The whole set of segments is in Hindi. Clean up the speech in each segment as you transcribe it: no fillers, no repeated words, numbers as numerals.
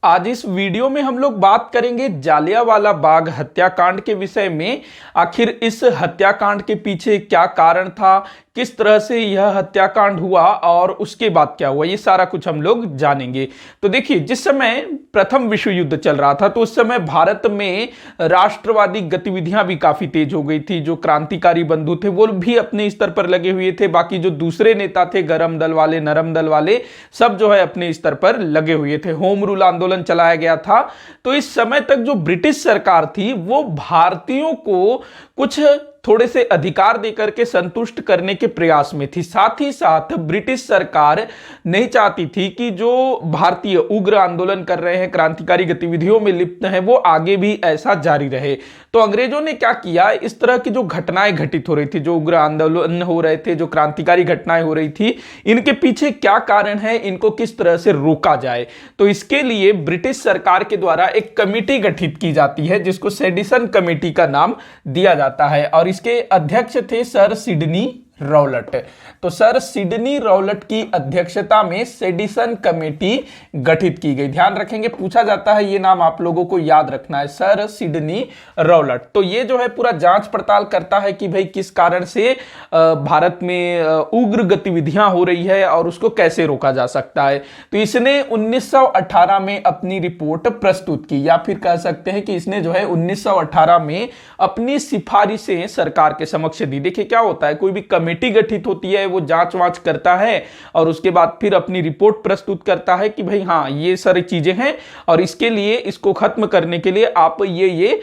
आज इस वीडियो में हम लोग बात करेंगे जालियांवाला बाग हत्याकांड के विषय में। आखिर इस हत्याकांड के पीछे क्या कारण था, किस तरह से यह हत्याकांड हुआ और उसके बाद क्या हुआ, ये सारा कुछ हम लोग जानेंगे। तो देखिए, जिस समय प्रथम विश्व युद्ध चल रहा था तो उस समय भारत में राष्ट्रवादी गतिविधियां भी काफी तेज हो गई थी। जो क्रांतिकारी बंधु थे वो भी अपने स्तर पर लगे हुए थे, बाकी जो दूसरे नेता थे, गरम दल वाले, नरम दल वाले, सब जो है अपने स्तर पर लगे हुए थे। होम रूल आंदोलन चलाया गया था। तो इस समय तक जो ब्रिटिश सरकार थी वो भारतीयों को कुछ थोड़े से अधिकार देकर के संतुष्ट करने के प्रयास में थी। साथ ही साथ ब्रिटिश सरकार नहीं चाहती थी कि जो भारतीय उग्र आंदोलन कर रहे हैं, क्रांतिकारी गतिविधियों में लिप्त हैं, वो आगे भी ऐसा जारी रहे। तो अंग्रेजों ने क्या किया, इस तरह की जो घटनाएं घटित हो रही थी, जो उग्र आंदोलन हो रहे थे, जो क्रांतिकारी घटनाएं हो रही थी, इनके पीछे क्या कारण है, इनको किस तरह से रोका जाए। तो इसके लिए ब्रिटिश सरकार के द्वारा एक कमेटी गठित की जाती है जिसको सेडिसन कमेटी का नाम दिया जाता है और इसके अध्यक्ष थे सर सिडनी रॉलेट। तो सर सिडनी रॉलेट की अध्यक्षता में सेडिसन कमेटी गठित की गई। ध्यान रखेंगे, पूछा जाता है, ये नाम आप लोगों को याद रखना है, सर सिडनी रॉलेट। तो ये जो है पूरा जांच पड़ताल करता है कि भाई किस कारण से भारत में उग्र गतिविधियां हो रही है और उसको कैसे रोका जा सकता है। तो इसने 1918 में अपनी रिपोर्ट प्रस्तुत की, या फिर कह सकते हैं कि इसने जो है 1918 में अपनी सिफारिशें सरकार के समक्ष दी। देखिए क्या होता है, कोई भी कमेटी गठित होती है, वो जांच वांच करता है और उसके बाद फिर अपनी रिपोर्ट प्रस्तुत करता है कि भाई हाँ, ये सारी चीजें हैं और इसके लिए, इसको खत्म करने के लिए आप ये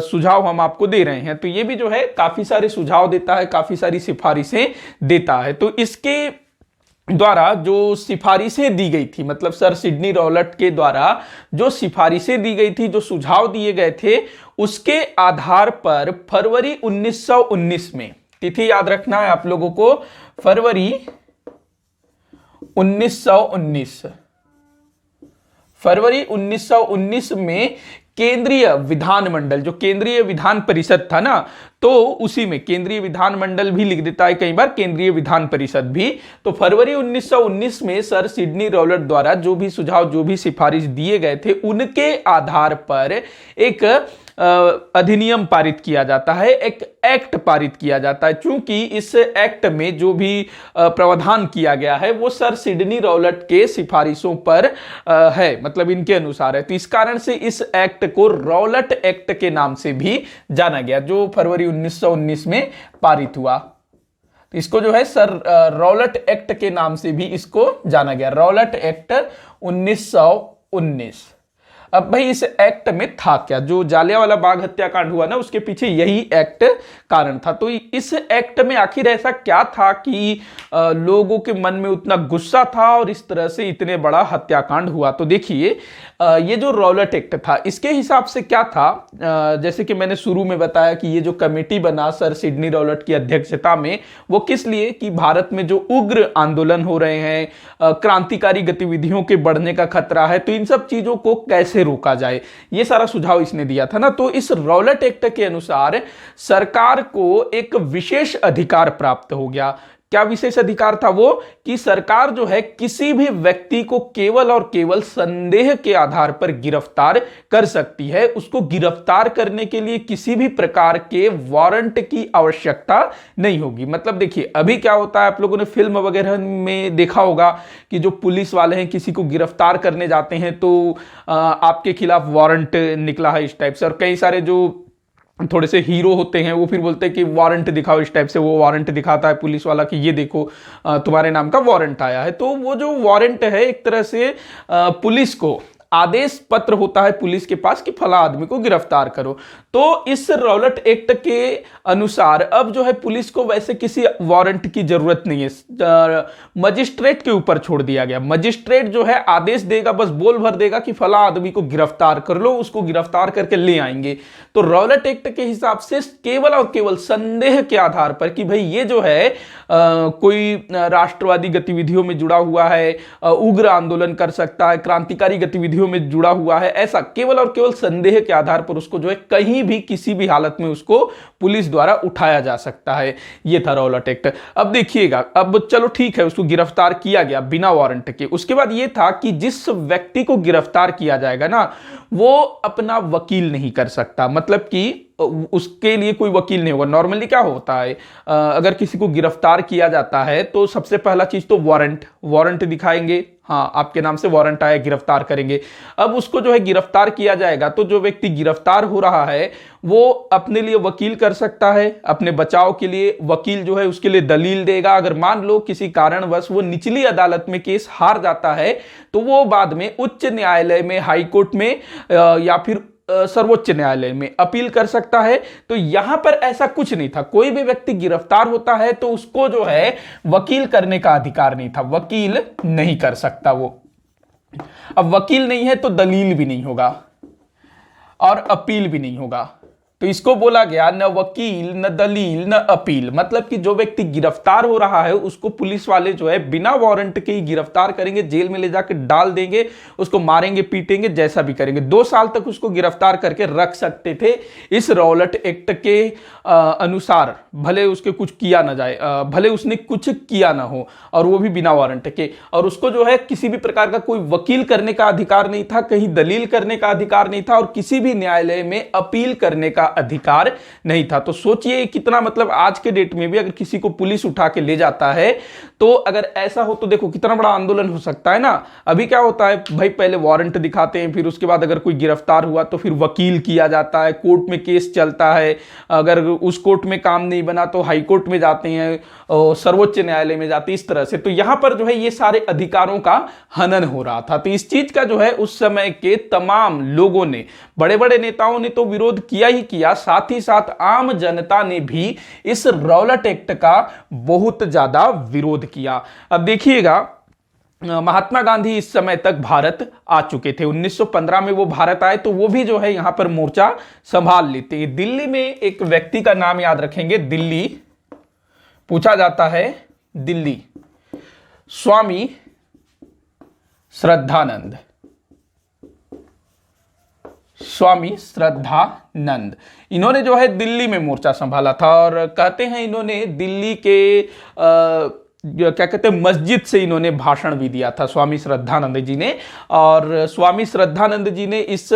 सुझाव हम आपको दे रहे हैं। तो ये भी जो है काफी सारे सुझाव देता है, काफी सारी सिफारिशें देता है। तो इसके द्वारा जो सिफारिशें दी गई थी, मतलब सर सिडनी रॉलेट के द्वारा जो सिफारिशें दी गई थी, जो सुझाव दिए गए थे, उसके आधार पर फरवरी 1919 में, तिथि याद रखना है आप लोगों को, फरवरी 1919 में केंद्रीय विधानमंडल, जो केंद्रीय विधान परिषद था ना, तो उसी में केंद्रीय विधानमंडल भी लिख देता है कई बार, केंद्रीय विधान परिषद भी। तो फरवरी 1919 में सर सिडनी रॉलेट द्वारा जो भी सुझाव, जो भी सिफारिश दिए गए थे, उनके आधार पर एक अधिनियम पारित किया जाता है, एक एक्ट पारित किया जाता है। चूंकि इस एक्ट में जो भी प्रावधान किया गया है वो सर सिडनी रॉलेट के सिफारिशों पर है, मतलब इनके अनुसार है। तो इस कारण से इस एक्ट को रॉलेट एक्ट के नाम से भी जाना गया, जो फरवरी 1919 में पारित हुआ। तो इसको जो है सर रॉलेट एक्ट के नाम से भी इसको जाना गया, रॉलेट एक्ट 1919। अब भाई इस एक्ट में था क्या, जो जालियांवाला बाग हत्याकांड हुआ ना, उसके पीछे यही एक्ट कारण था। तो इस एक्ट में आखिर ऐसा क्या था कि लोगों के मन में उतना गुस्सा था और इस तरह से इतने बड़ा हत्याकांड हुआ। तो देखिए, ये जो रॉलेट एक्ट था, इसके हिसाब से क्या था, जैसे कि मैंने शुरू में बताया कि ये जो कमेटी बना सर सिडनी रॉलेट की अध्यक्षता में, वो किस लिए, कि भारत में जो उग्र आंदोलन हो रहे हैं, क्रांतिकारी गतिविधियों के बढ़ने का खतरा है, तो इन सब चीजों को कैसे रोका जाए, ये सारा सुझाव इसने दिया था ना। तो इस रॉलेट एक्ट के अनुसार सरकार को एक विशेष अधिकार प्राप्त हो गया। क्या विशेष अधिकार था वो, कि सरकार जो है किसी भी व्यक्ति को केवल और केवल संदेह के आधार पर गिरफ्तार कर सकती है। उसको गिरफ्तार करने के लिए किसी भी प्रकार के वारंट की आवश्यकता नहीं होगी। मतलब देखिए, अभी क्या होता है, आप लोगों ने फिल्म वगैरह में देखा होगा कि जो पुलिस वाले हैं किसी को गिरफ्तार करने जाते हैं तो आपके खिलाफ वारंट निकला है इस टाइप से, और कई सारे जो थोड़े से हीरो होते हैं वो फिर बोलते हैं कि वारंट दिखाओ, इस टाइप से वो वारंट दिखाता है पुलिस वाला कि ये देखो तुम्हारे नाम का वारंट आया है। तो वो जो वारंट है एक तरह से पुलिस को आदेश पत्र होता है पुलिस के पास कि फला आदमी को गिरफ्तार करो। तो इस रॉलेट एक्ट के अनुसार अब जो है पुलिस को वैसे किसी वारंट की जरूरत नहीं है, मजिस्ट्रेट के ऊपर छोड़ दिया गया। मजिस्ट्रेट जो है आदेश देगा, बस बोल भर देगा कि फला आदमी को गिरफ्तार कर लो, उसको गिरफ्तार करके ले आएंगे। तो रॉलेट एक्ट के हिसाब से केवल और केवल संदेह के आधार पर कि भाई ये जो है कोई राष्ट्रवादी गतिविधियों में जुड़ा हुआ है, उग्र आंदोलन कर सकता है, क्रांतिकारी गतिविधियों गतिविधियों में जुड़ा हुआ है, ऐसा केवल और केवल संदेह के आधार पर उसको जो है कहीं भी किसी भी हालत में उसको पुलिस द्वारा उठाया जा सकता है। ये था रौलट एक्ट। अब देखिएगा, अब चलो ठीक है, उसको गिरफ्तार किया गया बिना वारंट के। उसके बाद ये था कि जिस व्यक्ति को गिरफ्तार किया जाएगा ना, वो अपना वकील नहीं कर सकता, मतलब कि उसके लिए कोई वकील नहीं होगा। नॉर्मली क्या होता है, अगर किसी को गिरफ्तार किया जाता है तो सबसे पहला चीज तो वारंट दिखाएंगे, हाँ आपके नाम से वारंट आया, गिरफ्तार करेंगे। अब उसको जो है गिरफ्तार किया जाएगा तो जो व्यक्ति गिरफ्तार हो रहा है वो अपने लिए वकील कर सकता है, अपने बचाव के लिए वकील जो है उसके लिए दलील देगा। अगर मान लो किसी कारणवश वो निचली अदालत में केस हार जाता है तो वो बाद में उच्च न्यायालय में, हाई कोर्ट में या फिर सर्वोच्च न्यायालय में अपील कर सकता है। तो यहां पर ऐसा कुछ नहीं था, कोई भी व्यक्ति गिरफ्तार होता है तो उसको जो है वकील करने का अधिकार नहीं था, वकील नहीं कर सकता वो। अब वकील नहीं है तो दलील भी नहीं होगा और अपील भी नहीं होगा। तो इसको बोला गया न वकील, न दलील, न अपील। मतलब कि जो व्यक्ति गिरफ्तार हो रहा है उसको पुलिस वाले जो है बिना वारंट के ही गिरफ्तार करेंगे, जेल में ले जाकर डाल देंगे, उसको मारेंगे, पीटेंगे, जैसा भी करेंगे। 2 साल तक उसको गिरफ्तार करके रख सकते थे इस रौलट एक्ट के अनुसार, भले उसके कुछ किया ना जाए, भले उसने कुछ किया ना हो, और वो भी बिना वारंट के। और उसको जो है किसी भी प्रकार का कोई वकील करने का अधिकार नहीं था, कहीं दलील करने का अधिकार नहीं था, और किसी भी न्यायालय में अपील करने का अधिकार नहीं था। तो सोचिए कितना, मतलब आज के डेट में भी अगर किसी को पुलिस उठा के ले जाता है तो अगर ऐसा हो तो देखो कितना बड़ा आंदोलन हो सकता है ना। अभी क्या होता है भाई, पहले वारंट दिखाते हैं, फिर उसके बाद अगर कोई गिरफ्तार हुआ तो फिर वकील किया जाता है, कोर्ट में केस चलता है, अगर उस कोर्ट में काम नहीं बना तो हाई कोर्ट में जाते हैं, सर्वोच्च न्यायालय में जाते हैं, इस तरह से। तो यहां पर जो है ये सारे अधिकारों का हनन हो रहा था। तो इस चीज का जो है उस समय के तमाम लोगों ने, बड़े बड़े नेताओं ने तो विरोध किया ही किया, साथ ही साथ आम जनता ने भी इस रौलट एक्ट का बहुत ज्यादा विरोध किया। अब देखिएगा, महात्मा गांधी इस समय तक भारत आ चुके थे। 1915 में वो भारत आए तो वो भी जो है यहां पर मोर्चा संभाल लेते हैं। दिल्ली में एक व्यक्ति का नाम याद रखेंगे, दिल्ली पूछा जाता है, दिल्ली स्वामी श्रद्धानंद, स्वामी श्रद्धानंद। इन्होंने जो है दिल्ली में मोर्चा संभाला था, और कहते हैं इन्होंने दिल्ली के क्या कहते हैं मस्जिद से इन्होंने भाषण भी दिया था, स्वामी श्रद्धानंद जी ने। और स्वामी श्रद्धानंद जी ने इस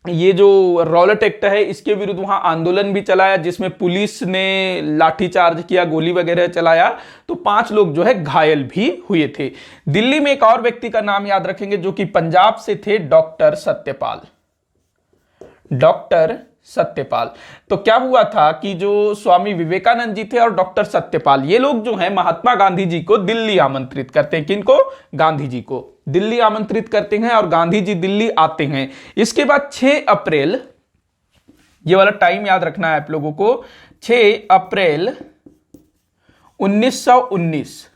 ये जो रौलट एक्ट है इसके विरुद्ध वहां आंदोलन भी चलाया, जिसमें पुलिस ने लाठीचार्ज किया, गोली वगैरह चलाया, तो 5 लोग जो है घायल भी हुए थे। दिल्ली में एक और व्यक्ति का नाम याद रखेंगे जो कि पंजाब से थे, डॉक्टर सत्यपाल, डॉक्टर सत्यपाल। तो क्या हुआ था कि जो स्वामी विवेकानंद जी थे और डॉक्टर सत्यपाल, ये लोग जो हैं महात्मा गांधी जी को दिल्ली आमंत्रित करते हैं। किनको? गांधी जी को दिल्ली आमंत्रित करते हैं और गांधी जी दिल्ली आते हैं। इसके बाद 6 अप्रैल, ये वाला टाइम याद रखना है आप लोगों को, 6 अप्रैल 1919,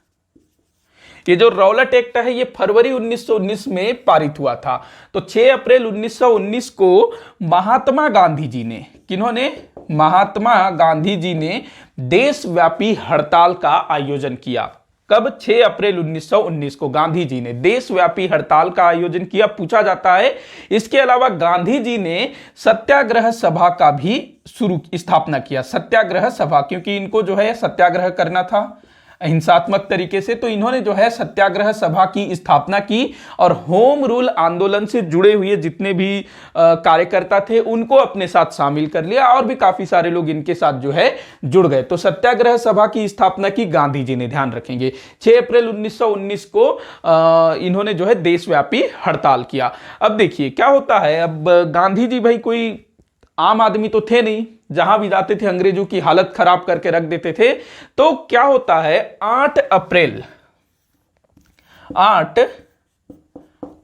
ये जो रौलट एक्ट है ये फरवरी 1919 में पारित हुआ था। तो 6 अप्रैल 1919 को महात्मा गांधी जी ने, किन्होंने? महात्मा गांधी जी ने देशव्यापी हड़ताल का आयोजन किया। कब? 6 अप्रैल 1919 को गांधी जी ने देशव्यापी हड़ताल का आयोजन किया। पूछा जाता है इसके अलावा गांधी जी ने सत्याग्रह सभा का भी स्थापना किया। सत्याग्रह सभा, क्योंकि इनको जो है सत्याग्रह करना था अहिंसात्मक तरीके से, तो इन्होंने जो है सत्याग्रह सभा की स्थापना की और होम रूल आंदोलन से जुड़े हुए जितने भी कार्यकर्ता थे उनको अपने साथ शामिल कर लिया, और भी काफी सारे लोग इनके साथ जो है जुड़ गए। तो सत्याग्रह सभा की स्थापना की गांधी जी ने, ध्यान रखेंगे 6 अप्रैल 1919 को इन्होंने जो है देशव्यापी हड़ताल किया। अब देखिए क्या होता है, अब गांधी जी भाई कोई आम आदमी तो थे नहीं, जहां भी जाते थे अंग्रेजों की हालत खराब करके रख देते थे। तो क्या होता है, 8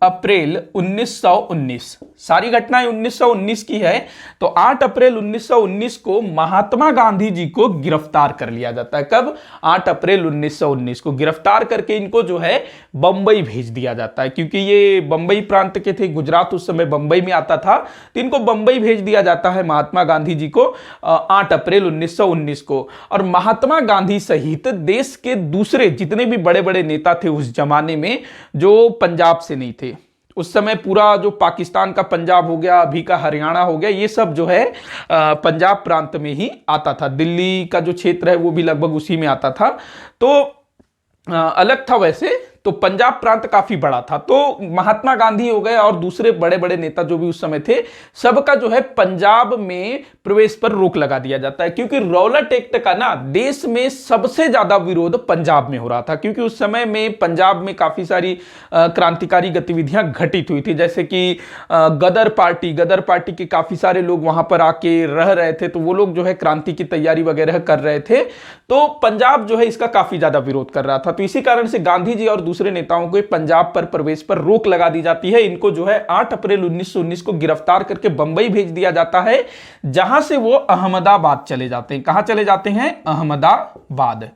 अप्रैल 1919, सारी घटनाएं 1919 की है। तो 8 अप्रैल 1919 को महात्मा गांधी जी को गिरफ्तार कर लिया जाता है। कब? 8 अप्रैल 1919 को गिरफ्तार करके इनको जो है बंबई भेज दिया जाता है, क्योंकि ये बंबई प्रांत के थे, गुजरात उस समय बंबई में आता था, तो इनको बंबई भेज दिया जाता है महात्मा गांधी जी को 8 अप्रैल 1919 को। और महात्मा गांधी सहित देश के दूसरे जितने भी बड़े बड़े नेता थे उस जमाने में, जो पंजाब से नहीं थे, उस समय पूरा जो पाकिस्तान का पंजाब हो गया, अभी का हरियाणा हो गया, ये सब जो है पंजाब प्रांत में ही आता था। दिल्ली का जो क्षेत्र है वो भी लगभग उसी में आता था। तो अलग था वैसे, तो पंजाब प्रांत काफी बड़ा था। तो महात्मा गांधी हो गए और दूसरे बड़े बड़े नेता जो भी उस समय थे, सबका जो है पंजाब में प्रवेश पर रोक लगा दिया जाता है, क्योंकि रौलट एक्ट का ना देश में सबसे ज्यादा विरोध पंजाब में हो रहा था। क्योंकि उस समय में पंजाब में काफी सारी क्रांतिकारी गतिविधियां घटित हुई थी, जैसे कि गदर पार्टी के काफी सारे लोग वहां पर आके रह रहे थे, तो वो लोग जो है क्रांति की तैयारी वगैरह कर रहे थे। तो पंजाब जो है इसका काफी ज्यादा विरोध कर रहा था। तो इसी कारण से गांधी जी और दूसरे नेताओं को पंजाब पर प्रवेश पर रोक लगा दी जाती है। इनको जो है 8 अप्रैल 1919 को गिरफ्तार करके बंबई भेज दिया जाता है, जहां से वो अहमदाबाद चले जाते हैं। कहां चले जाते हैं? अहमदाबाद।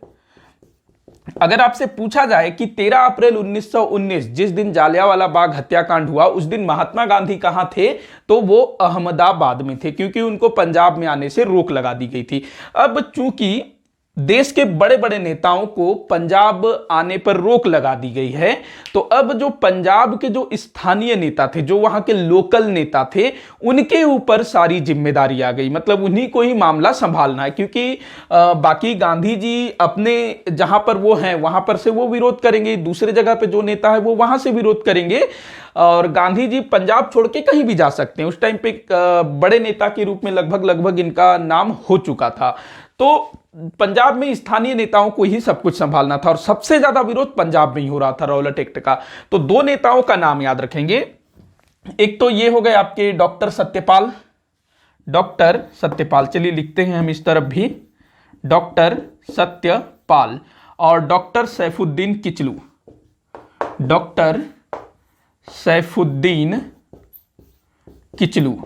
अगर आपसे पूछा जाए कि 13 अप्रैल 1919 जिस दिन जालियांवाला बाग हत्याकांड हुआ, उस दिन महात्मा गांधी कहां थे, तो वो अहमदाबाद में थे, क्योंकि उनको पंजाब में आने से रोक लगा दी गई थी। अब चूंकि देश के बड़े बड़े नेताओं को पंजाब आने पर रोक लगा दी गई है, तो अब जो पंजाब के जो स्थानीय नेता थे, जो वहां के लोकल नेता थे, उनके ऊपर सारी जिम्मेदारी आ गई। मतलब उन्हीं को ही मामला संभालना है, क्योंकि बाकी गांधी जी अपने जहां पर वो हैं वहां पर से वो विरोध करेंगे, दूसरे जगह पे जो नेता है वो वहां से विरोध करेंगे, और गांधी जी पंजाब छोड़ के कहीं भी जा सकते हैं। उस टाइम पे बड़े नेता के रूप में लगभग इनका नाम हो चुका था। तो पंजाब में स्थानीय नेताओं को ही सब कुछ संभालना था, और सबसे ज्यादा विरोध पंजाब में ही हो रहा था रौलट एक्ट का। तो दो नेताओं का नाम याद रखेंगे, एक तो ये हो गए आपके डॉक्टर सत्यपाल, चलिए लिखते हैं हम इस तरफ भी, डॉक्टर सत्यपाल, और डॉक्टर सैफुद्दीन किचलू। डॉक्टर सैफुद्दीन किचलू,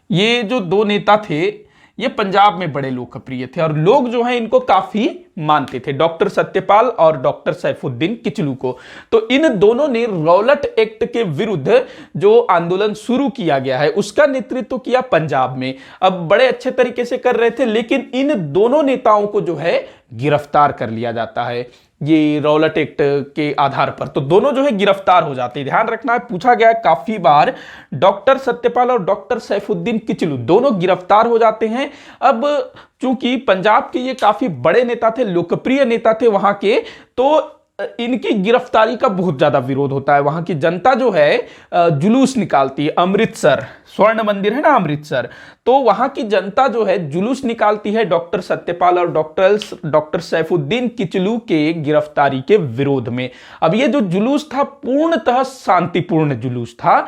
ये जो दो नेता थे ये पंजाब में बड़े लोकप्रिय थे, और लोग जो हैं इनको काफी मानते थे, डॉक्टर सत्यपाल और डॉक्टर सैफुद्दीन किचलू को। तो इन दोनों ने रौलट एक्ट के विरुद्ध जो आंदोलन शुरू किया गया है उसका नेतृत्व किया पंजाब में। अब बड़े अच्छे तरीके से कर रहे थे, लेकिन इन दोनों नेताओं को जो है गिरफ्तार कर लिया जाता है ये रौलट एक्ट के आधार पर। तो दोनों जो है गिरफ्तार हो जाते हैं। ध्यान रखना है, पूछा गया है काफी बार, डॉक्टर सत्यपाल और डॉक्टर सैफुद्दीन किचलू दोनों गिरफ्तार हो जाते हैं। अब चूंकि पंजाब के ये काफी बड़े नेता थे, लोकप्रिय नेता थे वहां के, तो इनकी गिरफ्तारी का बहुत ज्यादा विरोध होता है। वहां की जनता जो है जुलूस निकालती है। अमृतसर स्वर्ण मंदिर है ना अमृतसर, तो वहां की जनता जो है जुलूस निकालती है डॉक्टर सत्यपाल और डॉक्टर सैफुद्दीन किचलू के गिरफ्तारी के विरोध में। अब ये जो जुलूस था पूर्णतः शांतिपूर्ण जुलूस था।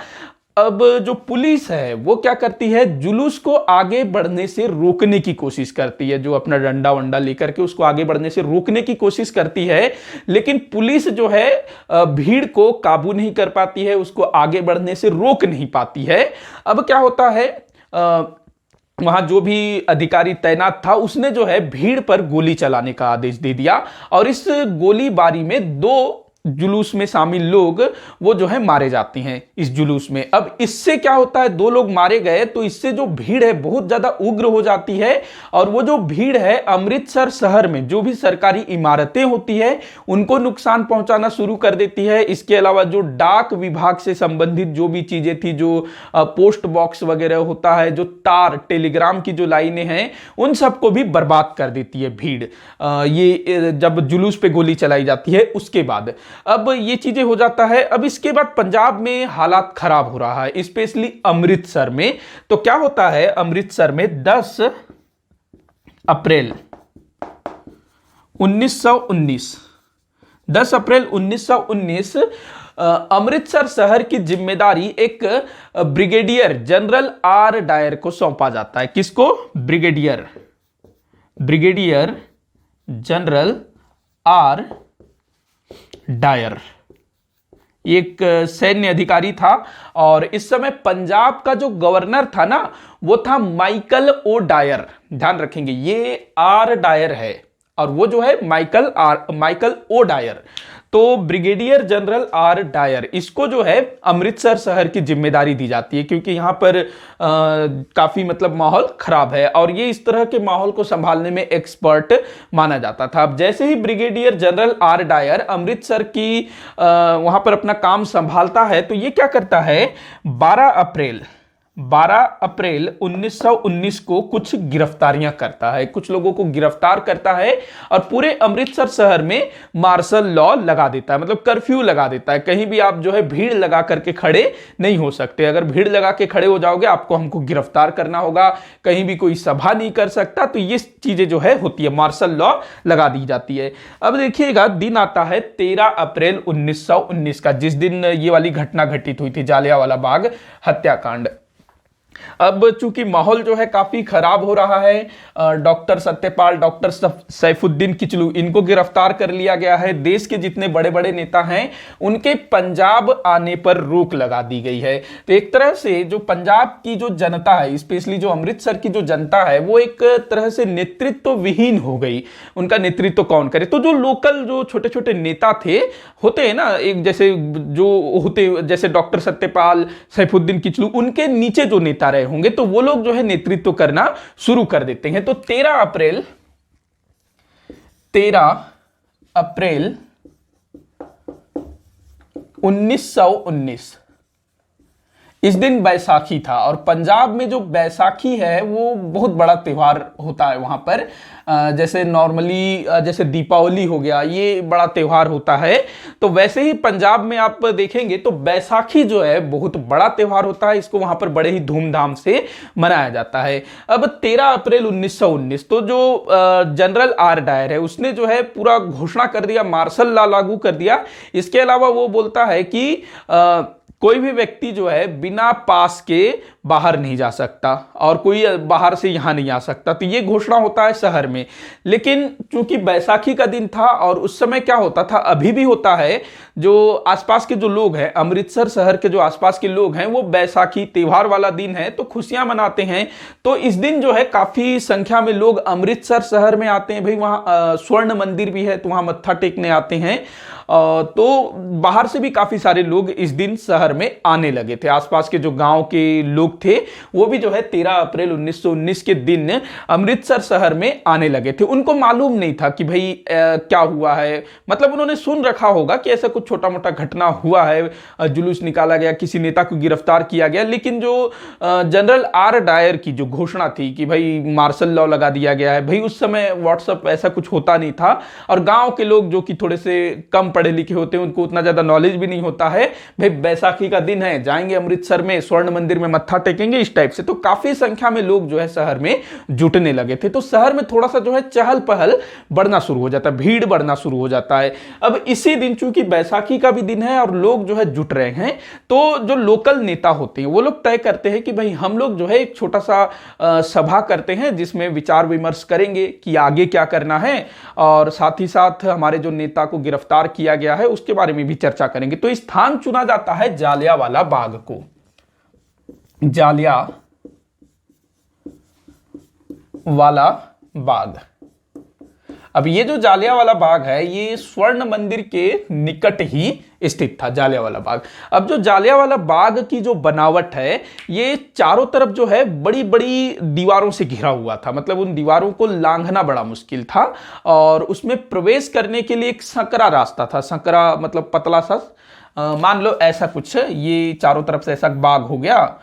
अब जो पुलिस है वो क्या करती है, जुलूस को आगे बढ़ने से रोकने की कोशिश करती है, जो अपना डंडा वंडा लेकर के उसको आगे बढ़ने से रोकने की कोशिश करती है, लेकिन पुलिस जो है भीड़ को काबू नहीं कर पाती है, उसको आगे बढ़ने से रोक नहीं पाती है। अब क्या होता है, वहां जो भी अधिकारी तैनात था उसने जो है भीड़ पर गोली चलाने का आदेश दे दिया, और इस गोलीबारी में 2 जुलूस में शामिल लोग वो जो है मारे जाते हैं इस जुलूस में। अब इससे क्या होता है, 2 लोग मारे गए तो इससे जो भीड़ है बहुत ज्यादा उग्र हो जाती है, और वो जो भीड़ है अमृतसर शहर में जो भी सरकारी इमारतें होती है उनको नुकसान पहुंचाना शुरू कर देती है। इसके अलावा जो डाक विभाग से संबंधित जो भी चीजें थी, जो पोस्ट बॉक्स वगैरह होता है, जो तार टेलीग्राम की जो लाइनें हैं, उन सबको भी बर्बाद कर देती है भीड़। ये जब जुलूस पे गोली चलाई जाती है उसके बाद अब ये चीजें हो जाता है। अब इसके बाद पंजाब में हालात खराब हो रहा है, स्पेशली अमृतसर में। तो क्या होता है, अमृतसर में 10 अप्रैल 1919 अमृतसर शहर की जिम्मेदारी एक ब्रिगेडियर जनरल आर डायर को सौंपा जाता है। किसको? ब्रिगेडियर जनरल आर डायर, एक सैन्य अधिकारी था। और इस समय पंजाब का जो गवर्नर था ना वो था माइकल ओ डायर। ध्यान रखेंगे, ये आर डायर है और वो जो है माइकल ओ डायर। तो ब्रिगेडियर जनरल आर डायर, इसको जो है अमृतसर शहर की जिम्मेदारी दी जाती है, क्योंकि यहां पर काफी मतलब माहौल खराब है और ये इस तरह के माहौल को संभालने में एक्सपर्ट माना जाता था। अब जैसे ही brigadier general R Dyer Amritsar की वहां पर अपना काम संभालता है, तो ये क्या करता है, 12 अप्रैल 1919 को कुछ गिरफ्तारियां करता है, कुछ लोगों को गिरफ्तार करता है और पूरे अमृतसर शहर में मार्शल लॉ लगा देता है, मतलब कर्फ्यू लगा देता है। कहीं भी आप जो है भीड़ लगा करके खड़े नहीं हो सकते, अगर भीड़ लगा के खड़े हो जाओगे आपको हमको गिरफ्तार करना होगा, कहीं भी कोई सभा नहीं कर सकता। तो ये चीजें जो है होती है, मार्शल लॉ लगा दी जाती है। अब देखिएगा दिन आता है 13 अप्रैल 1919 का, जिस दिन ये वाली घटना घटित हुई थी, जालियांवाला बाग हत्याकांड। अब चूंकि माहौल जो है काफी खराब हो रहा है, डॉक्टर सत्यपाल, डॉक्टर सैफुद्दीन किचलू, इनको गिरफ्तार कर लिया गया है। देश के जितने बड़े बड़े नेता हैं उनके पंजाब आने पर रोक लगा दी गई है। तो एक तरह से जो पंजाब की जो जनता है, स्पेशली जो अमृतसर की जो जनता है, वो एक तरह से नेतृत्व विहीन हो गई। उनका नेतृत्व कौन करे? तो जो लोकल जो छोटे छोटे नेता थे, होते हैं ना, एक जैसे जो होते जैसे डॉक्टर सत्यपाल, सैफुद्दीन किचलू, उनके नीचे जो नेता रहे होंगे तो वो लोग जो है नेतृत्व करना शुरू कर देते हैं। तो 13 अप्रैल 1919 इस दिन बैसाखी था, और पंजाब में जो बैसाखी है वो बहुत बड़ा त्योहार होता है वहां पर। जैसे नॉर्मली जैसे दीपावली हो गया, ये बड़ा त्योहार होता है, तो वैसे ही पंजाब में आप देखेंगे तो बैसाखी जो है बहुत बड़ा त्योहार होता है। इसको वहां पर बड़े ही धूमधाम से मनाया जाता है। अब 13 अप्रैल 1919 तो जो जनरल आर डायर है उसने जो है पूरा घोषणा कर दिया, मार्शल लॉ लागू कर दिया। इसके अलावा वो बोलता है कि कोई भी व्यक्ति जो है बिना पास के बाहर नहीं जा सकता और कोई बाहर से यहां नहीं आ सकता। तो ये घोषणा होता है शहर में। लेकिन चूंकि बैसाखी का दिन था और उस समय क्या होता था, अभी भी होता है, जो आसपास के जो लोग हैं, अमृतसर शहर के जो आसपास के लोग हैं, वो बैसाखी त्योहार वाला दिन है तो खुशियां मनाते हैं। तो इस दिन जो है काफी संख्या में लोग अमृतसर शहर में आते हैं। भाई वहां स्वर्ण मंदिर भी है तो वहां मत्था टेकने आते हैं। तो बाहर से भी काफी सारे लोग इस दिन शहर में आने लगे थे। आसपास के जो गांव के लोग थे वो भी जो है 13 अप्रैल 1919 के दिन अमृतसर शहर में आने लगे थे। उनको मालूम नहीं था कि भाई क्या हुआ है, मतलब उन्होंने सुन रखा होगा कि ऐसा कुछ छोटा मोटा घटना हुआ है, जुलूस निकाला गया, किसी नेता को गिरफ्तार किया गया। लेकिन जो जनरल आर डायर की जो घोषणा थी कि भाई मार्शल लॉ लगा दिया गया है, भाई उस समय व्हाट्सएप ऐसा कुछ होता नहीं था और गांव के लोग जो कि थोड़े से कम पढ़े लिखे होते हैं उनको उतना ज्यादा नॉलेज भी नहीं होता है। भाई बैसाखी का दिन है, जाएंगे अमृतसर में स्वर्ण मंदिर में मत्था टेकेंगे, इस टाइप से। तो काफी संख्या में लोग जो है शहर में जुटने लगे थे। तो शहर में थोड़ा सा जो है चहल पहल बढ़ना शुरू हो जाता है, भीड़ बढ़ना शुरू हो जाता है। अब इसी दिन चूंकि बैसाखी का भी दिन है और लोग जो है जुट रहे हैं, तो जो लोकल नेता होते हैं वो लोग तय करते हैं कि भाई हम लोग जो है एक छोटा सा सभा करते हैं जिसमें विचार विमर्श करेंगे कि आगे क्या करना है, और साथ ही साथ हमारे जो नेता को गिरफ्तार किया गया है उसके बारे में भी चर्चा करेंगे। तो स्थान चुना जाता है जालियांवाला बाग को, जालियांवाला बाग। अब ये जो जालियांवाला बाग है ये स्वर्ण मंदिर के निकट ही स्थित था, जालियांवाला बाग। अब जो जालियांवाला बाग की जो बनावट है, ये चारों तरफ जो है बड़ी बड़ी दीवारों से घिरा हुआ था, मतलब उन दीवारों को लांघना बड़ा मुश्किल था और उसमें प्रवेश करने के लिए एक संकरा रास्ता था। संकरा मतलब पतला सा, मान लो ऐसा कुछ, ये चारों तरफ से ऐसा बाग हो गया,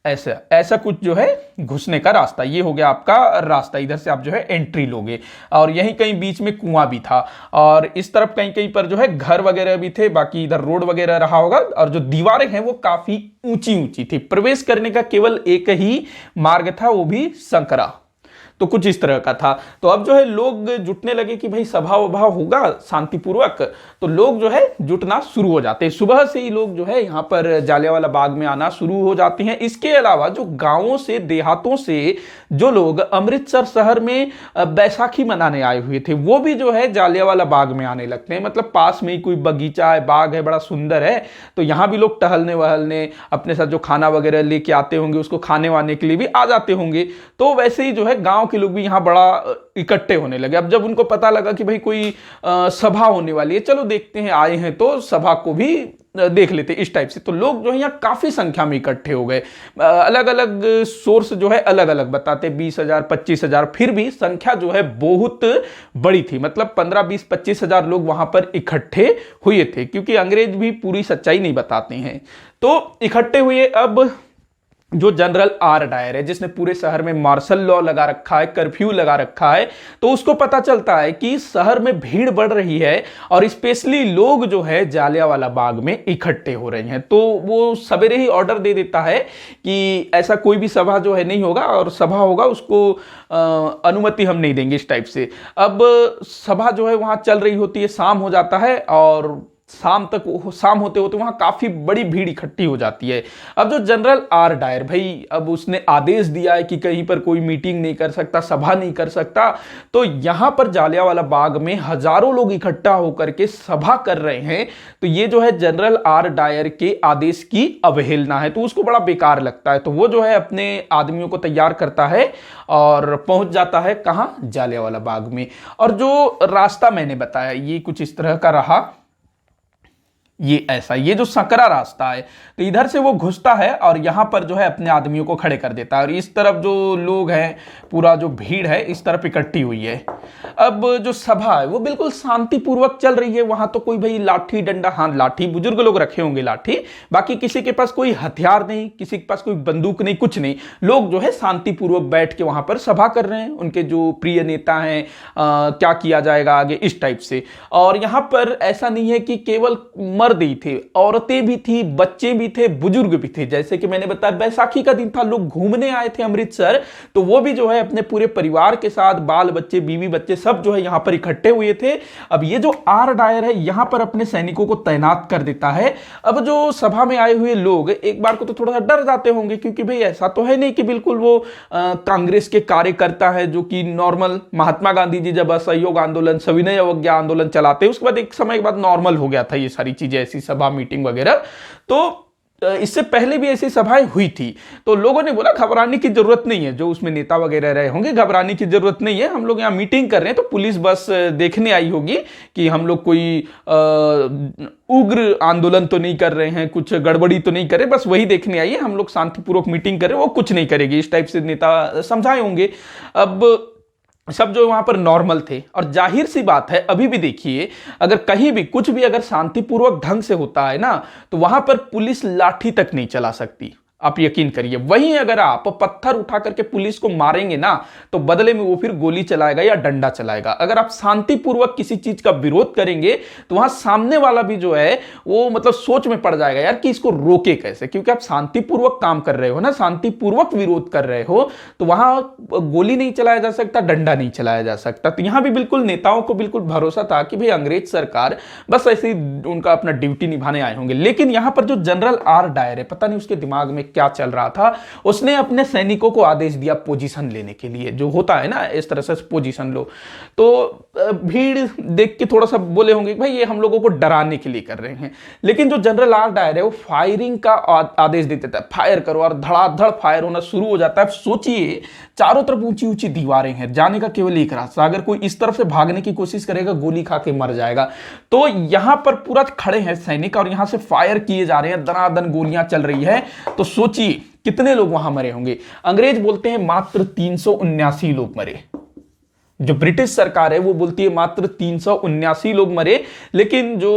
ऐसा कुछ जो है घुसने का रास्ता, ये हो गया आपका रास्ता। इधर से आप जो है एंट्री लोगे और यहीं कहीं बीच में कुआं भी था और इस तरफ कहीं कहीं पर जो है घर वगैरह भी थे, बाकी इधर रोड वगैरह रहा होगा। और जो दीवारें हैं वो काफी ऊंची ऊंची थी। प्रवेश करने का केवल एक ही मार्ग था, वो भी संकरा। तो कुछ इस तरह का था। तो अब जो है लोग जुटने लगे कि भाई सभा वभा होगा शांतिपूर्वक, तो लोग जो है जुटना शुरू हो जाते हैं। सुबह से ही लोग जो है यहाँ पर जालियांवाला बाग में आना शुरू हो जाते हैं। इसके अलावा जो गांवों से, देहातों से जो लोग अमृतसर शहर में बैसाखी मनाने आए हुए थे वो भी जो है जालियांवाला बाग में आने लगते हैं। मतलब पास में ही कोई बगीचा है, बाग है, बड़ा सुंदर है, तो यहाँ भी लोग टहलने वहलने, अपने साथ जो खाना वगैरह लेके आते होंगे उसको खाने वाने के लिए भी आ जाते होंगे। तो वैसे ही जो है गांव गांव के लोग भी यहाँ बड़ा इकट्ठे होने लगे। अब जब उनको पता लगा कि भाई कोई सभा होने वाली है, चलो देखते हैं, आए हैं तो सभा को भी देख लेते इस टाइप से, तो लोग जो है यहाँ काफी संख्या में इकट्ठे हो गए। अलग अलग सोर्स जो है अलग अलग बताते, 20,000 25,000, फिर भी संख्या जो है बहुत बड़ी थी। मतलब 15 20 25,000 लोग वहां पर इकट्ठे हुए थे, क्योंकि अंग्रेज भी पूरी सच्चाई नहीं बताते हैं। तो इकट्ठे हुए। अब जो जनरल आर डायर है, जिसने पूरे शहर में मार्शल लॉ लगा रखा है, कर्फ्यू लगा रखा है, तो उसको पता चलता है कि शहर में भीड़ बढ़ रही है और स्पेशली लोग जो है जालियांवाला बाग में इकट्ठे हो रहे हैं। तो वो सवेरे ही ऑर्डर दे देता है कि ऐसा कोई भी सभा जो है नहीं होगा, और सभा होगा उसको अनुमति हम नहीं देंगे इस टाइप से। अब सभा जो है वहां चल रही होती है, शाम हो जाता है और शाम होते होते वहां काफी बड़ी भीड़ इकट्ठी हो जाती है। अब जो जनरल आर डायर भाई, अब उसने आदेश दिया है कि कहीं पर कोई मीटिंग नहीं कर सकता, सभा नहीं कर सकता, तो यहां पर जालियांवाला बाग में हजारों लोग इकट्ठा होकर के सभा कर रहे हैं। तो ये जो है जनरल आर डायर के आदेश की अवहेलना है, तो उसको बड़ा बेकार लगता है। तो वो जो है अपने आदमियों को तैयार करता है और पहुंच जाता है कहां, जालियांवाला बाग में। और जो रास्ता मैंने बताया ये कुछ इस तरह का रहा, ये ऐसा, ये जो सकरा रास्ता है, तो इधर से वो घुसता है और यहां पर जो है अपने आदमियों को खड़े कर देता है। और इस तरफ जो लोग हैं, पूरा जो भीड़ है इस तरफ इकट्ठी हुई है। अब जो सभा है वो बिल्कुल शांतिपूर्वक चल रही है। वहां तो कोई भाई लाठी डंडा, हाँ लाठी बुजुर्ग लोग रखे होंगे लाठी, बाकी किसी के पास कोई हथियार नहीं, किसी के पास कोई बंदूक नहीं, कुछ नहीं। लोग जो है शांतिपूर्वक बैठ के वहां पर सभा कर रहे हैं, उनके जो प्रिय नेता हैं, क्या किया जाएगा आगे, इस टाइप से। और यहां पर ऐसा नहीं है कि केवल मर्द ही थे, औरतें भी थी, बच्चे भी थे, बुजुर्ग भी थे। जैसे कि मैंने बताया बैसाखी का दिन था, लोग घूमने आए थे अमृतसर, तो वो भी जो है अपने पूरे परिवार के साथ, बाल बच्चे, बीवी बच्चे सब जो है यहां पर इकट्ठे हुए थे। अब ये जो आर डायर है यहां पर अपने सैनिकों को तैनात कर देता है। अब जो सभा में आए हुए लोग एक बार को तो थोड़ा सा डर जाते होंगे, क्योंकि भाई ऐसा तो है नहीं कि बिल्कुल वो कांग्रेस के कार्यकर्ता है, जो कि नॉर्मल महात्मा गांधी जी जब असहयोग आंदोलन, सविनय अवज्ञा आंदोलन चलाते, उसके बाद एक समय के बाद नॉर्मल हो गया था ये सारी चीजें, ऐसी सभा मीटिंग वगैरह। तो इससे पहले भी ऐसी सभाएं हुई थी, तो लोगों ने बोला घबराने की जरूरत नहीं है, जो उसमें नेता वगैरह रहे होंगे, घबराने की जरूरत नहीं है, हम लोग यहाँ मीटिंग कर रहे हैं, तो पुलिस बस देखने आई होगी कि हम लोग कोई उग्र आंदोलन तो नहीं कर रहे हैं, कुछ गड़बड़ी तो नहीं कर रहे, बस वही देखने आई है, हम लोग शांतिपूर्वक मीटिंग कर रहे हैं, वो कुछ नहीं करेगी, इस टाइप से नेता समझाए होंगे। अब सब जो वहां पर नॉर्मल थे, और जाहिर सी बात है अभी भी देखिए, अगर कहीं भी कुछ भी अगर शांतिपूर्वक ढंग से होता है ना, तो वहां पर पुलिस लाठी तक नहीं चला सकती, आप यकीन करिए। वहीं अगर आप पत्थर उठा करके पुलिस को मारेंगे ना, तो बदले में वो फिर गोली चलाएगा या डंडा चलाएगा। अगर आप शांतिपूर्वक किसी चीज का विरोध करेंगे, तो वहां सामने वाला भी जो है वो मतलब सोच में पड़ जाएगा यार कि इसको रोके कैसे, क्योंकि आप शांतिपूर्वक काम कर रहे हो ना, शांतिपूर्वक विरोध कर रहे हो, तो वहां गोली नहीं चलाया जा सकता, डंडा नहीं चलाया जा सकता। तो यहां भी बिल्कुल नेताओं को बिल्कुल भरोसा था कि भाई अंग्रेज सरकार बस ऐसे ही उनका अपना ड्यूटी निभाने आए होंगे। लेकिन यहां पर जो जनरल आर डायर है, पता नहीं उसके दिमाग में क्या चल रहा था, उसने अपने सैनिकों को आदेश दिया पोजीशन लेने के लिए, जो होता है ना इस तरह से पोजीशन लो। तो भीड़ देख के थोड़ा सा बोले होंगे भाई ये हम लोगों को डराने के लिए कर रहे हैं, लेकिन जो जनरल आर डायर है वो फायरिंग का आदेश दे देता है, फायर करो, और धड़ाधड़ फायर होना शुरू हो जाता है। सोचिए चारों तरफ ऊंची ऊंची दीवारें हैं, जाने का केवल एक रास्ता, अगर कोई इस तरफ से भागने की कोशिश करेगा गोली खा के मर जाएगा। तो यहां पर पूरा खड़े हैं सैनिक और यहां से फायर किए जा रहे हैं, दनादन गोलियां चल रही है। तो सोचिए कितने लोग वहां मरे होंगे। अंग्रेज बोलते हैं मात्र 379 लोग मरे, जो ब्रिटिश सरकार है वो बोलती है मात्र 379 लोग मरे। लेकिन जो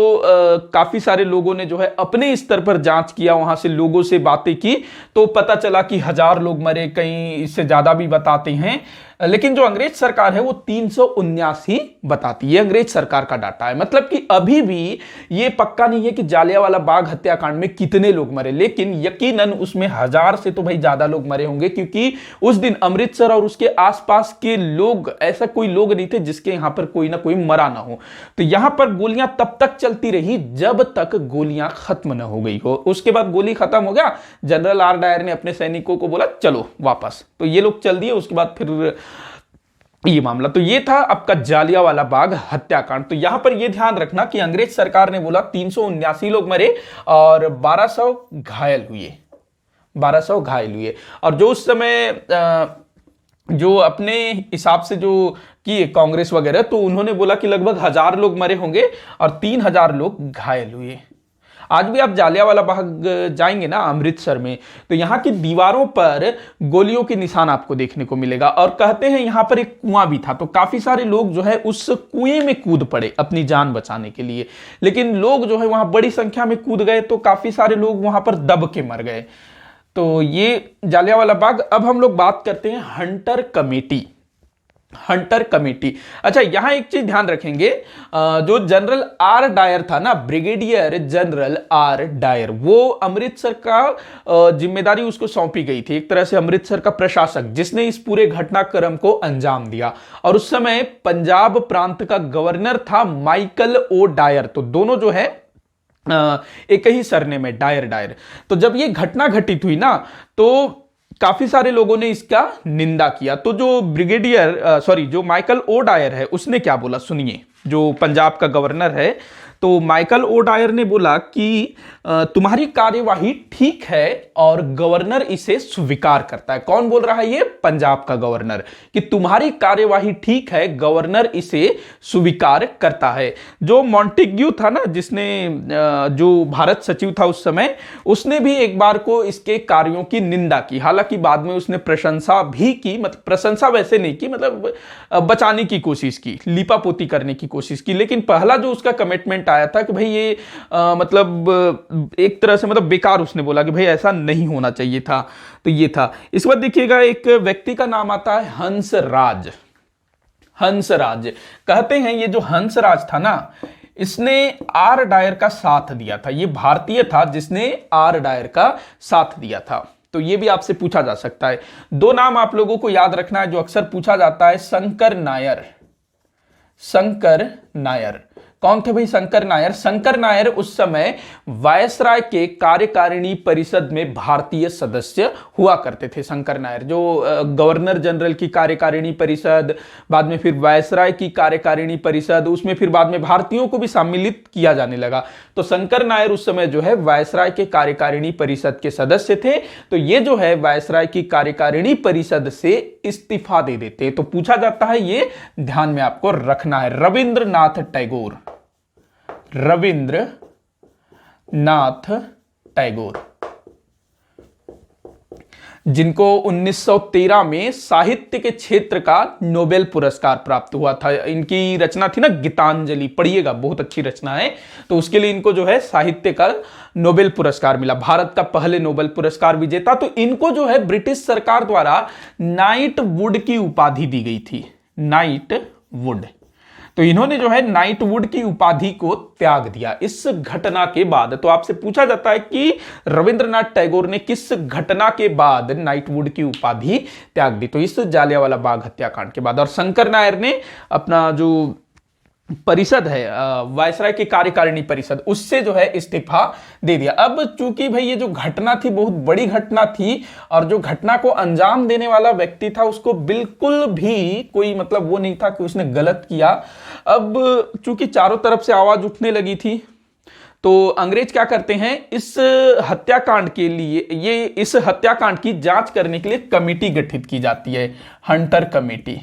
काफी सारे लोगों ने जो है अपने स्तर पर जांच किया, वहां से लोगों से बातें की, तो पता चला कि 1000 लोग मरे, कहीं इससे ज्यादा भी बताते हैं। लेकिन जो अंग्रेज सरकार है वो 379 बताती है, अंग्रेज सरकार का डाटा है। मतलब कि अभी भी ये पक्का नहीं है कि जालियांवाला बाग हत्याकांड में कितने लोग मरे, लेकिन यकीनन उसमें 1000 से तो भाई ज्यादा लोग मरे होंगे, क्योंकि उस दिन अमृतसर और उसके आसपास के लोग, ऐसा कोई लोग नहीं थे जिसके यहां पर कोई ना कोई मरा ना हो। तो यहां पर गोलियां तब तक चलती रही जब तक गोलियां खत्म ना हो गई हो। उसके बाद गोली खत्म हो गया, जनरल आर डायर ने अपने सैनिकों को बोला चलो वापस, तो ये लोग चल दिए। उसके बाद फिर ये मामला, तो ये था आपका जालियांवाला बाग हत्याकांड। तो यहां पर ये ध्यान रखना कि अंग्रेज सरकार ने बोला 379 लोग मरे और 1200 घायल हुए, 1200 घायल हुए। और जो उस समय जो अपने हिसाब से जो किए कांग्रेस वगैरह, तो उन्होंने बोला कि लगभग 1000 लोग मरे होंगे और 3000 लोग घायल हुए। आज भी आप जालियांवाला बाग जाएंगे ना अमृतसर में, तो यहाँ की दीवारों पर गोलियों के निशान आपको देखने को मिलेगा। और कहते हैं यहाँ पर एक कुआं भी था, तो काफी सारे लोग जो है उस कुएं में कूद पड़े अपनी जान बचाने के लिए। लेकिन लोग जो है वहां बड़ी संख्या में कूद गए, तो काफी सारे लोग वहां पर दब के मर गए। तो ये जालियांवाला बाग। अब हम लोग बात करते हैं हंटर कमेटी। हंटर कमेटी, अच्छा यहां एक चीज ध्यान रखेंगे, जो जनरल आर डायर था ना, ब्रिगेडियर जनरल आर डायर, वो अमृतसर का जिम्मेदारी उसको सौंपी गई थी, एक तरह से अमृतसर का प्रशासक, जिसने इस पूरे घटनाक्रम को अंजाम दिया। और उस समय पंजाब प्रांत का गवर्नर था माइकल ओ डायर। तो दोनों जो है एक ही सरनेम है, डायर डायर। तो जब ये घटना घटित हुई ना, तो काफी सारे लोगों ने इसका निंदा किया। तो जो जो माइकल ओ डायर है, उसने क्या बोला सुनिए, जो पंजाब का गवर्नर है। तो माइकल ओ डायर ने बोला कि तुम्हारी कार्यवाही ठीक है और गवर्नर इसे स्वीकार करता है। कौन बोल रहा है? ये पंजाब का गवर्नर, कि तुम्हारी कार्यवाही ठीक है, गवर्नर इसे स्वीकार करता है। जो मॉन्टेग्यू था ना, जिसने जो भारत सचिव था उस समय, उसने भी एक बार को इसके कार्यों की निंदा की। हालांकि बाद में उसने प्रशंसा भी की, मतलब प्रशंसा वैसे नहीं की, मतलब बचाने की कोशिश की, लिपापोती करने की कोशिश की। लेकिन पहला जो उसका कमिटमेंट आया था कि भाई ये मतलब एक तरह से मतलब बेकार, उसने बोला कि भाई ऐसा नहीं होना चाहिए था। तो ये था। इस बार देखिएगा एक व्यक्ति का नाम आता है हंसराज। हंसराज, कहते हैं ये जो हंसराज था ना, इसने आर डायर का साथ दिया था। ये भारतीय था जिसने आर डायर का साथ दिया था। तो ये भी आपसे पूछा जा सकता है। दो नाम आप लोगों को याद रखना है जो अक्सर पूछा जाता है, शंकर नायर। शंकर नायर कौन थे भाई? शंकर नायर। शंकर नायर उस समय वायसराय के कार्यकारिणी परिषद में भारतीय सदस्य हुआ करते थे। शंकर नायर जो गवर्नर जनरल की कार्यकारिणी परिषद, बाद में फिर वायसराय की कार्यकारिणी परिषद, उसमें फिर बाद में भारतीयों को भी सम्मिलित किया जाने लगा। तो शंकर नायर उस समय जो है वायसराय के कार्यकारिणी परिषद के सदस्य थे। तो ये जो है वायसराय की कार्यकारिणी परिषद से इस्तीफा दे देते। तो पूछा जाता है, ये ध्यान में आपको रखना है। रविंद्रनाथ टैगोर। रविंद्र नाथ टैगोर, जिनको 1913 में साहित्य के क्षेत्र का नोबेल पुरस्कार प्राप्त हुआ था। इनकी रचना थी ना गीतांजलि, पढ़िएगा, बहुत अच्छी रचना है। तो उसके लिए इनको जो है साहित्य का नोबेल पुरस्कार मिला, भारत का पहले नोबेल पुरस्कार विजेता। तो इनको जो है ब्रिटिश सरकार द्वारा नाइट वुड की उपाधि दी गई थी। Night would. तो इन्होंने जो है नाइटवुड की उपाधि को त्याग दिया इस घटना के बाद। तो आपसे पूछा जाता है कि रविंद्रनाथ टैगोर ने किस घटना के बाद नाइटवुड की उपाधि त्याग दी? तो इस जालियांवाला बाग हत्याकांड के बाद। और शंकर नायर ने अपना जो परिषद है, वायसराय की कार्यकारिणी परिषद, उससे जो है इस्तीफा दे दिया। अब चूंकि भाई ये जो घटना थी बहुत बड़ी घटना थी, और जो घटना को अंजाम देने वाला व्यक्ति था उसको बिल्कुल भी कोई मतलब वो नहीं था कि उसने गलत किया। अब चूंकि चारों तरफ से आवाज उठने लगी थी, तो अंग्रेज क्या करते हैं, इस हत्याकांड के लिए, इस हत्याकांड की जांच करने के लिए कमेटी गठित की जाती है, हंटर कमेटी।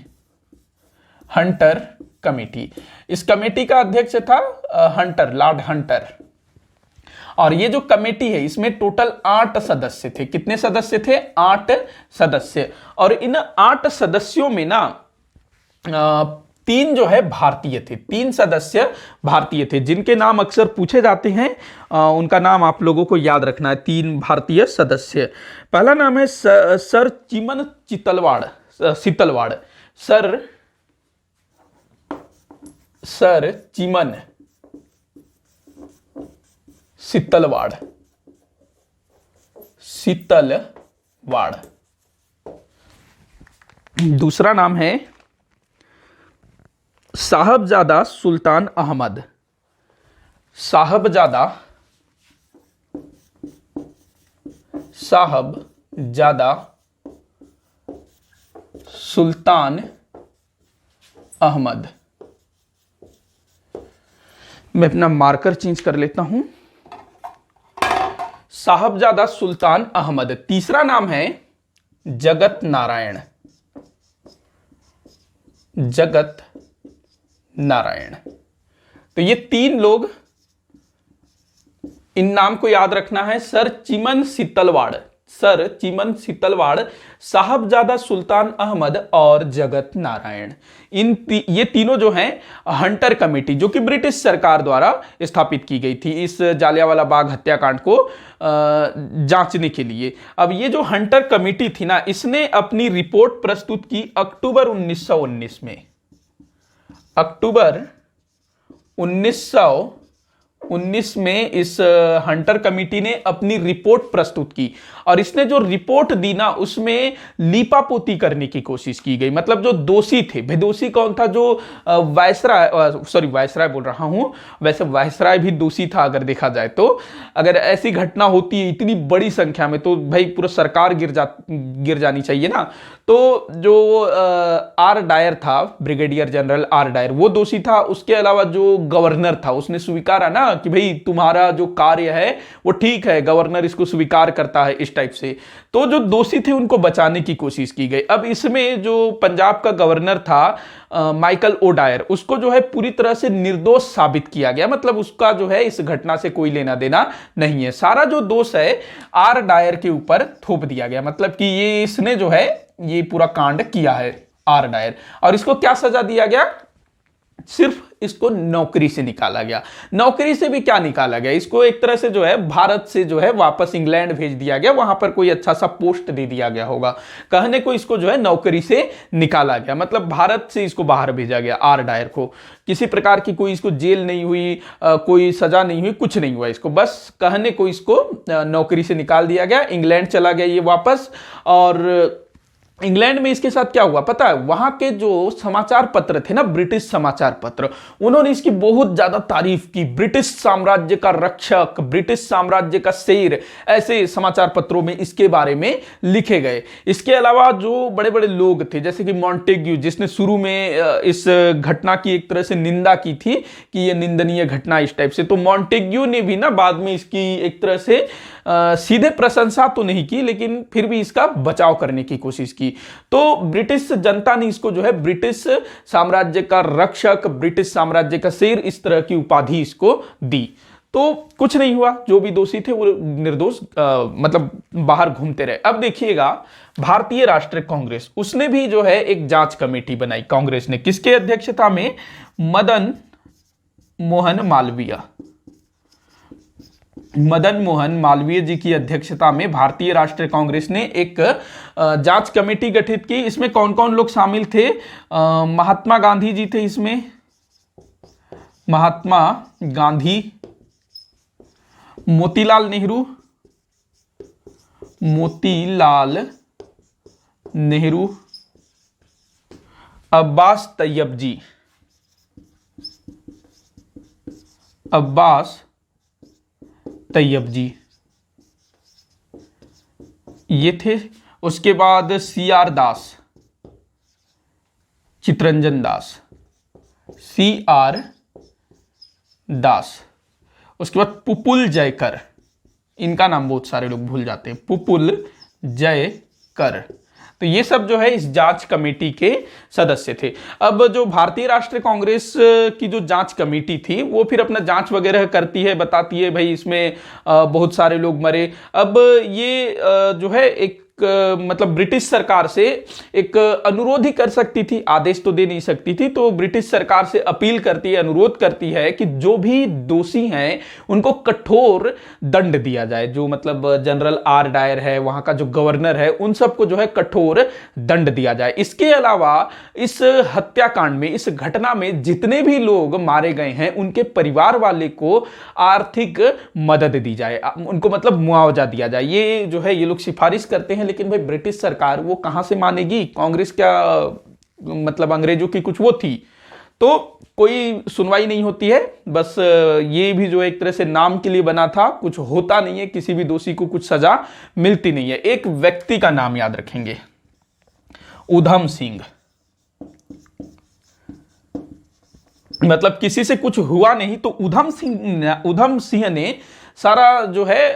Hunter committee. इस कमेटी का अध्यक्ष था हंटर, लॉर्ड हंटर। और ये जो कमेटी है इसमें टोटल 8 सदस्य थे। कितने सदस्य थे? 8 सदस्य। और इन 8 सदस्यों में ना 3 जो है भारतीय थे। 3 सदस्य भारतीय थे, जिनके नाम अक्सर पूछे जाते हैं। उनका नाम आप लोगों को याद रखना है। 3 भारतीय सदस्य। पहला नाम है सर चिमन चितलवाड़, सीतलवाड़। सर चिमन सीतलवाड़। सीतलवाड़। दूसरा नाम है साहबजादा सुल्तान अहमद। साहबजादा सुल्तान अहमद। मैं अपना मार्कर चेंज कर लेता हूं। साहबजादा सुल्तान अहमद। तीसरा नाम है जगत नारायण। जगत नारायण। तो ये तीन लोग, इन नाम को याद रखना है। सर चिमन सीतलवाड़, सर चिमन सीतलवाड़, साहबजादा सुल्तान अहमद और जगत नारायण। ये तीनों जो हैं हंटर कमेटी, जो कि ब्रिटिश सरकार द्वारा स्थापित की गई थी इस जालियांवाला बाग हत्याकांड को जांचने के लिए। अब ये जो हंटर कमेटी थी ना, इसने अपनी रिपोर्ट प्रस्तुत की अक्टूबर 1919 में। अक्टूबर 1919 में इस हंटर कमेटी ने अपनी रिपोर्ट प्रस्तुत की, और इसने जो रिपोर्ट दी ना, उसमें लीपापोती करने की कोशिश की गई। मतलब जो दोषी थे, बेदोषी कौन था? जो वायसराय बोल रहा हूं, वैसे वायसराय भी दोषी था अगर देखा जाए तो। अगर ऐसी घटना होती है इतनी बड़ी संख्या में, तो भाई पूरा सरकार गिर जानी चाहिए ना। तो जो आर डायर था, ब्रिगेडियर जनरल आर डायर, वो दोषी था। उसके अलावा जो गवर्नर था, उसने स्वीकारा ना कि भाई तुम्हारा जो कार्य है वो ठीक है, गवर्नर इसको स्वीकार करता है, इस टाइप से। तो जो दोषी थे उनको बचाने की कोशिश की गई। अब इसमें जो पंजाब का गवर्नर था माइकल ओ डायर, उसको जो है पूरी तरह से निर्दोष साबित किया गया। मतलब उसका जो है इस घटना से कोई लेना देना नहीं है। सारा जो दोष है आर डायर के ऊपर थोप दिया गया। मतलब कि ये इसने जो है ये पूरा कांड किया है, आर डायर। और इसको क्या सजा दिया गया? सिर्फ इसको नौकरी से निकाला गया। नौकरी से भी क्या निकाला गया? इसको एक तरह से जो है भारत से जो है वापस इंग्लैंड भेज दिया गया। वहां पर कोई अच्छा सा पोस्ट दे दिया गया होगा, कहने को इसको जो है नौकरी से निकाला गया। मतलब भारत से इसको बाहर भेजा गया आर डायर को। किसी प्रकार की कोई इसको जेल नहीं हुई, कोई सजा नहीं हुई, कुछ नहीं हुआ इसको। बस कहने को इसको नौकरी से निकाल दिया गया। इंग्लैंड चला गया ये वापस। और इंग्लैंड में इसके साथ क्या हुआ पता है? वहां के जो समाचार पत्र थे ना, ब्रिटिश समाचार पत्र, उन्होंने इसकी बहुत ज्यादा तारीफ की। ब्रिटिश साम्राज्य का रक्षक, ब्रिटिश साम्राज्य का शेर, ऐसे समाचार पत्रों में इसके बारे में लिखे गए। इसके अलावा जो बड़े बड़े लोग थे, जैसे कि मॉन्टेग्यू, जिसने शुरू में इस घटना की एक तरह से निंदा की थी कि यह निंदनीय घटना, इस टाइप से, तो मॉन्टेग्यू ने भी ना बाद में इसकी एक तरह से सीधे प्रशंसा तो नहीं की, लेकिन फिर भी इसका बचाव करने की कोशिश की। तो ब्रिटिश जनता ने इसको जो है ब्रिटिश साम्राज्य का रक्षक, ब्रिटिश साम्राज्य का शेर, इस तरह की उपाधि इसको दी। तो कुछ नहीं हुआ, जो भी दोषी थे वो निर्दोष मतलब बाहर घूमते रहे। अब देखिएगा भारतीय राष्ट्रीय कांग्रेस, उसने भी जो है एक जांच कमेटी बनाई कांग्रेस ने। किसके अध्यक्षता में? मदन मोहन मालवीय, मदन मोहन मालवीय जी की अध्यक्षता में भारतीय राष्ट्रीय कांग्रेस ने एक जांच कमेटी गठित की। इसमें कौन कौन लोग शामिल थे? महात्मा गांधी जी थे इसमें, महात्मा गांधी, मोतीलाल नेहरू, मोतीलाल नेहरू, अब्बास तैयब जी, अब्बास तैयब जी, ये थे। उसके बाद सी आर दास, चितरंजन दास, सी आर दास। उसके बाद पुपुल जयकर, इनका नाम बहुत सारे लोग भूल जाते हैं, पुपुल जयकर। तो ये सब जो है इस जांच कमेटी के सदस्य थे। अब जो भारतीय राष्ट्रीय कांग्रेस की जो जांच कमेटी थी, वो फिर अपना जांच वगैरह करती है, बताती है भाई इसमें बहुत सारे लोग मरे। अब ये जो है एक मतलब ब्रिटिश सरकार से एक अनुरोध ही कर सकती थी, आदेश तो दे नहीं सकती थी। तो ब्रिटिश सरकार से अपील करती है, अनुरोध करती है कि जो भी दोषी हैं उनको कठोर दंड दिया जाए। जो मतलब जनरल आर डायर है, वहां का जो गवर्नर है, उन सबको जो है कठोर दंड दिया जाए। इसके अलावा इस हत्याकांड में, इस घटना में जितने भी लोग मारे गए हैं, उनके परिवार वाले को आर्थिक मदद दी जाए, उनको मतलब मुआवजा दिया जाए। ये जो है ये लोग सिफारिश करते हैं। लेकिन भाई ब्रिटिश सरकार वो कहां से मानेगी? कांग्रेस क्या मतलब अंग्रेजों की कुछ वो थी? तो कोई सुनवाई नहीं होती है। बस ये भी जो एक तरह से नाम के लिए बना था, कुछ होता नहीं है, किसी भी दोषी को कुछ सजा मिलती नहीं है। एक व्यक्ति का नाम याद रखेंगे, उधम सिंह। मतलब किसी से कुछ हुआ नहीं तो उधम सिंह ने सारा जो है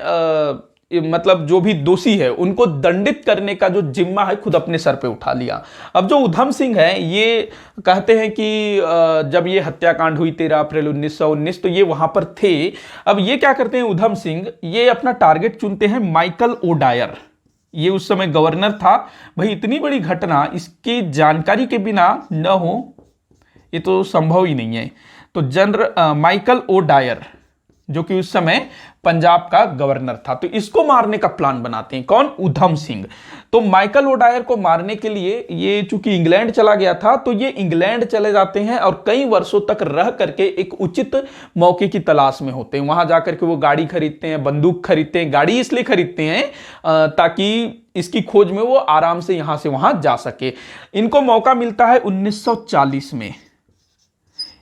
मतलब जो भी दोषी है उनको दंडित करने का जो जिम्मा है खुद अपने सर पे उठा लिया। अब जो उधम सिंह है ये कहते हैं कि जब ये हत्याकांड हुई 13 अप्रैल 1919 तो ये वहां पर थे। अब ये क्या करते हैं उधम सिंह, ये अपना टारगेट चुनते हैं माइकल ओडायर। ये उस समय गवर्नर था। भाई इतनी बड़ी घटना इसकी जानकारी के बिना न हो ये तो संभव ही नहीं है। तो जनरल माइकल ओडायर जो कि उस समय पंजाब का गवर्नर था, तो इसको मारने का प्लान बनाते हैं। कौन? उधम सिंह। तो माइकल ओडायर को मारने के लिए ये चूंकि इंग्लैंड चला गया था तो ये इंग्लैंड चले जाते हैं और कई वर्षों तक रह करके एक उचित मौके की तलाश में होते हैं। वहां जाकर के वो गाड़ी खरीदते हैं, बंदूक खरीदते हैं। गाड़ी इसलिए खरीदते हैं ताकि इसकी खोज में वो आराम से यहां से वहां जा सके। इनको मौका मिलता है 1940 में।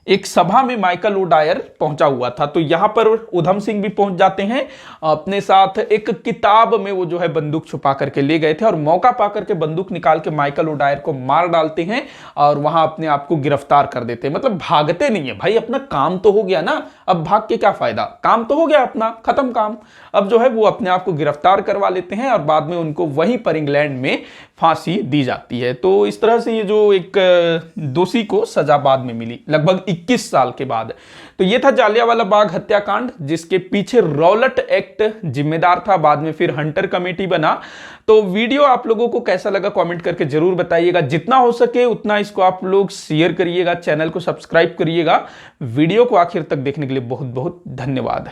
एक सभा में माइकल ओडायर पहुंचा हुआ था, तो यहां पर उधम सिंह भी पहुंच जाते हैं। अपने साथ एक किताब में वो जो है बंदूक छुपा करके ले गए थे और मौका पाकर के बंदूक निकाल के माइकल ओडायर को मार डालते हैं और वहां अपने आप को गिरफ्तार कर देते हैं। मतलब भागते नहीं है भाई, अपना काम तो हो गया ना, अब भाग के क्या फायदा, काम तो हो गया अपना, खत्म काम। अब जो है वो अपने आप को गिरफ्तार करवा लेते हैं और बाद में उनको वहीं पर इंग्लैंड में फांसी दी जाती है। तो इस तरह से ये जो एक दोषी को सजा बाद में मिली लगभग 21 साल के बाद। तो ये था जालियांवाला बाग हत्याकांड, जिसके पीछे रॉलेट एक्ट जिम्मेदार था। बाद में फिर हंटर कमेटी बना। तो वीडियो आप लोगों को कैसा लगा कमेंट करके जरूर बताइएगा। जितना हो सके उतना इसको आप लोग शेयर करिएगा, चैनल को सब्सक्राइब करिएगा। वीडियो को आखिर तक देखने के लिए बहुत बहुत धन्यवाद।